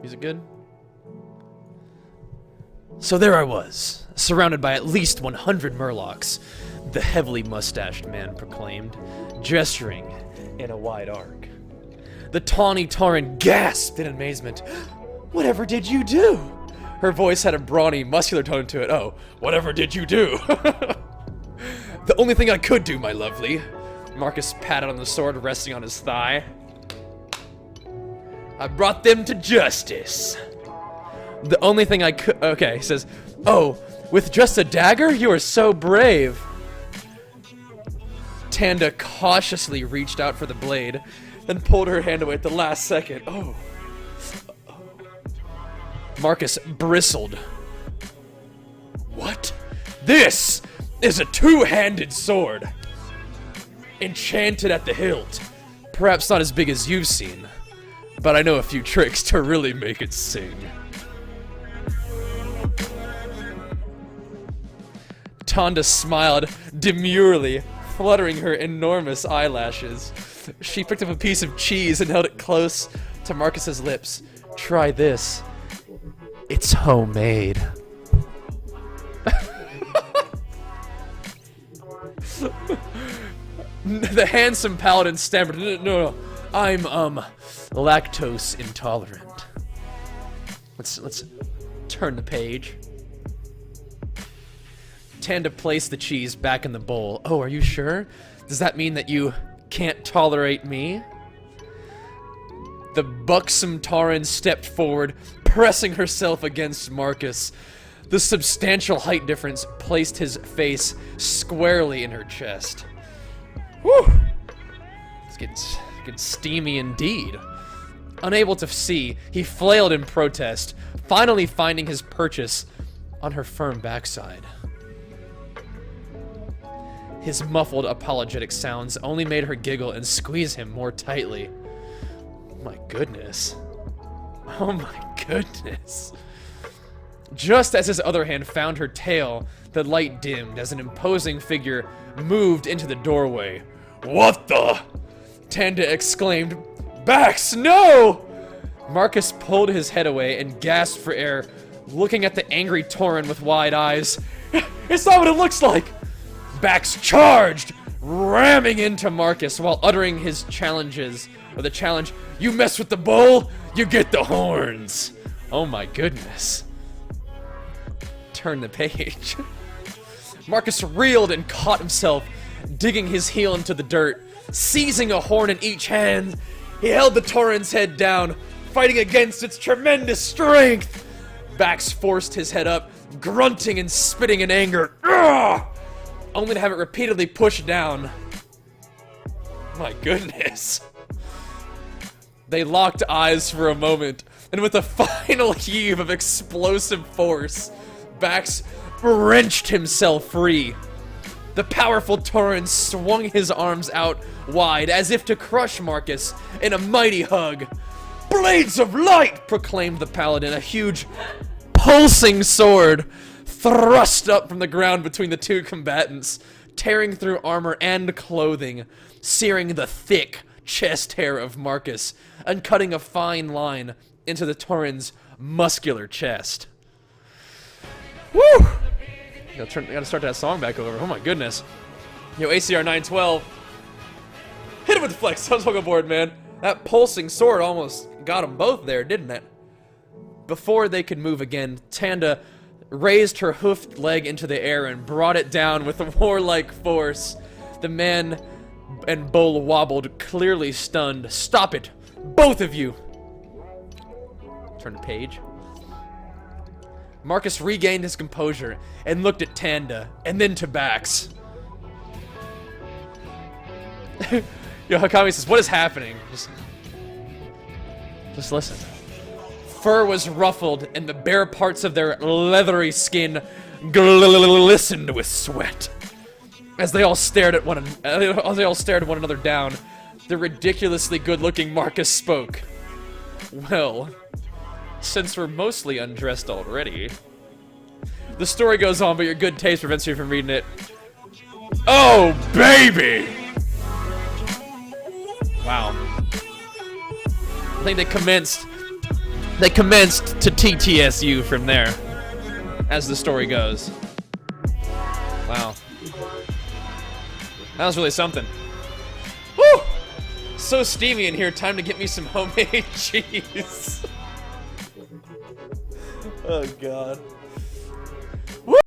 Music good? So there I was, surrounded by at least 100 Murlocs, the heavily mustached man proclaimed, gesturing in a wide arc. The tawny Tauren gasped in amazement. Whatever did you do? Her voice had a brawny, muscular tone to it. Oh, whatever did you do? The only thing I could do, my lovely. Marcus patted on the sword resting on his thigh. I brought them to justice. The only thing I could... Okay, he says, oh, with just a dagger? You are so brave. Tanda cautiously reached out for the blade, then pulled her hand away at the last second. Oh. Marcus bristled. What? This is a two-handed sword. Enchanted at the hilt. Perhaps not as big as you've seen, but I know a few tricks to really make it sing. Tanda smiled demurely, fluttering her enormous eyelashes. She picked up a piece of cheese and held it close to Marcus's lips. Try this. It's homemade. The handsome paladin stammered, no, I'm, lactose intolerant. Let's turn the page. Tanda placed the cheese back in the bowl. Oh, are you sure? Does that mean that you can't tolerate me? The buxom Tauren stepped forward, pressing herself against Marcus. The substantial height difference placed his face squarely in her chest. Whew! It's getting steamy indeed. Unable to see, he flailed in protest, finally finding his purchase on her firm backside. His muffled, apologetic sounds only made her giggle and squeeze him more tightly. My goodness. Oh my goodness. Just as his other hand found her tail, the light dimmed as an imposing figure moved into the doorway. What the? Tanda exclaimed. Bax, no! Marcus pulled his head away and gasped for air, looking at the angry Tauren with wide eyes. It's not what it looks like! Bax charged, ramming into Marcus while uttering his challenges. Or the challenge, you mess with the bull, you get the horns. Oh my goodness. Turn the page. Marcus reeled and caught himself, digging his heel into the dirt. Seizing a horn in each hand, he held the Tauren's head down, fighting against its tremendous strength. Bax forced his head up, grunting and spitting in anger. Ugh! Only to have it repeatedly pushed down. My goodness. They locked eyes for a moment, and with a final heave of explosive force, Bax wrenched himself free. The powerful Tauren swung his arms out wide as if to crush Marcus in a mighty hug. Blades of light, proclaimed the paladin, a huge, pulsing sword thrust up from the ground between the two combatants, tearing through armor and clothing, searing the thick chest hair of Marcus, and cutting a fine line into the Tauren's muscular chest. Woo! Gotta start that song back over. Oh my goodness. Yo, ACR 912. Hit him with the flex. I was on board, man. That pulsing sword almost got them both there, didn't it? Before they could move again, Tanda raised her hoofed leg into the air and brought it down with a warlike force. The man and bull wobbled, clearly stunned. Stop it, both of you. Turn the page. Marcus regained his composure and looked at Tanda, and then to Bax. Yo, Hakami says, what is happening? Just listen. Fur was ruffled, and the bare parts of their leathery skin glistened with sweat. As they all stared at one another down, the ridiculously good-looking Marcus spoke. Well, since we're mostly undressed already. The story goes on, but your good taste prevents you from reading it. Oh, baby! Wow. I think they commenced They commenced to TTSU from there, as the story goes. Wow. That was really something. Woo! So steamy in here, time to get me some homemade cheese. Oh, God.